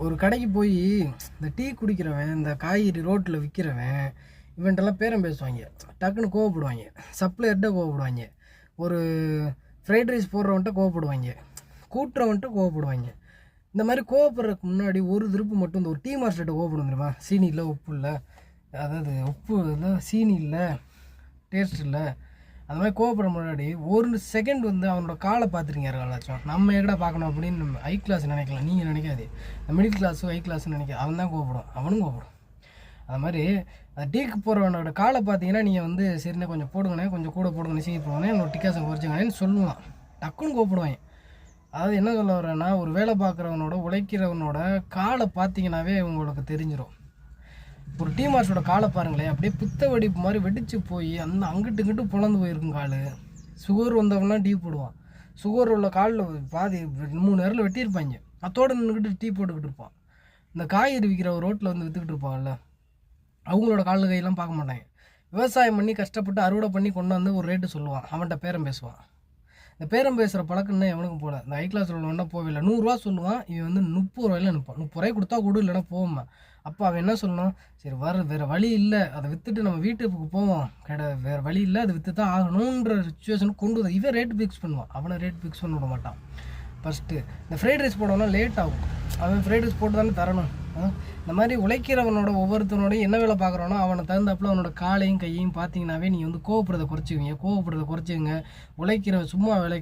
ஒரு கடைக்கு போய் இந்த டீ குடிக்கிறவன், இந்த காய்கறி ரோட்டில் விற்கிறவன், இவன்ட்டெல்லாம் பேரம் பேசுவாங்க. டக்குன்னு கோவப்படுவாங்க. சப்ளையர்கிட்ட கோவப்படுவாங்க. ஒரு ஃப்ரைட் ரைஸ் போடுறவன்ட்ட கோவப்படுவாங்க. கூட்டுறவன்ட்ட கோவப்படுவாங்க. இந்த மாதிரி கோவப்படுறதுக்கு முன்னாடி ஒரு திருப்பு மட்டும் இந்த ஒரு டீ மாஸ்டர்கிட்ட கோவப்படும் தெரியுமா? சீனி இல்லை, உப்பு இல்லை, அதாவது உப்பு இல்லை, சீனி இல்லை, டேஸ்ட் இல்லை, அந்த மாதிரி கோவப்பட முன்னாடி ஒரு செகண்ட் வந்து அவனோட காலை பார்த்துருங்க யாராச்சும். நம்ம எங்கடா பார்க்கணும் அப்படின்னு நம்ம ஹை கிளாஸ் நினைக்கலாம். நீங்கள் நினைக்காது. இந்த மிடில் கிளாஸு ஹை கிளாஸ்ன்னு நினைக்காது. அவன் தான் கோவப்படும், அவனும் கோவப்படும். அது மாதிரி அந்த டீக்கு போகிறவனோட காலை பார்த்தீங்கன்னா நீங்கள் வந்து சரிண்ணே கொஞ்சம் போடுங்கண்ணே, கொஞ்சம் கூட போடுங்கண்ணே, சீக்கிரம் போடுங்கண்ணே, என்னோட டிக்காசை குறைச்சிங்கண்ணேன்னு சொல்லுவான். டக்குன்னு கோவப்படுவாங்க. அதாவது என்ன சொல்ல வரேன்னா, ஒரு வேலை பார்க்குறவனோட உழைக்கிறவனோட காலை பார்த்தீங்கன்னாவே உங்களுக்கு தெரிஞ்சிடும். ஒரு டீ மாஸ்டரோட காலை பாருங்களேன், அப்படியே புத்த வெடிப்பு மாதிரி வெடித்து போய் அந்த அங்கிட்டு இங்கிட்டு புலந்து போயிருக்கும் கால். சுகர் வந்தவனா டீ போடுவான். சுகர் உள்ள காலில் பாதி 3 நேரில் வெட்டியிருப்பாங்க. அத்தோடு நின்றுக்கிட்டு டீ போட்டுக்கிட்டு இருப்பான். இந்த காய்கறி விற்கிற ஒரு ரோட்டில் வந்து விற்றுக்கிட்டு இருப்பாங்கல்ல, அவங்களோட காலில் கையெல்லாம் பார்க்க மாட்டாங்க. விவசாயம் பண்ணி கஷ்டப்பட்டு அறுவடை பண்ணி கொண்டு வந்து ஒரு ரேட்டு சொல்லுவான். அவன்கிட்ட பேரம் பேசுவான். இந்த பேரம் பேசுகிற பழக்கம்னா எவனுக்கும் போல. இந்த ஹை கிளாஸ் உள்ளவனா போவில்லை, 100 சொல்லுவான். இவன் வந்து 30 ரூபாயில் நிற்பான். 30 ரூபாய் கொடுத்தா கொடு, இல்லைனா போவோம்மா. அப்போ அவன் என்ன சொல்லணும்? சரி வேறு வழி இல்லை, அதை விற்றுட்டு நம்ம வீட்டுக்கு போவோம், வேறு வழி இல்லை, அதை விற்று தான் ஆகணுன்ற சுச்சுவேஷனுக்கு கொண்டு வந்து இவன் ரேட்டு ஃபிக்ஸ் பண்ணுவான். அவனை ரேட் ஃபிக்ஸ் பண்ண விட மாட்டான். ஃபஸ்ட்டு இந்த ஃப்ரைட் ரைஸ் போடணும்னா லேட் ஆகும். அவன் ஃப்ரைட் ரைஸ் போட்டு தானே தரணும். இந்த மாதிரி உழைக்கிறவனோட ஒவ்வொருத்தனோடையும் என்ன வேலை பார்க்குறானோ அவனை தகுந்தாப்புல அவனோட காலையும் கையையும் பார்த்தீங்கன்னாவே நீங்கள் வந்து கோவப்படுறதை குறைச்சிக்குவீங்க. உழைக்கிற சும்மா வேலை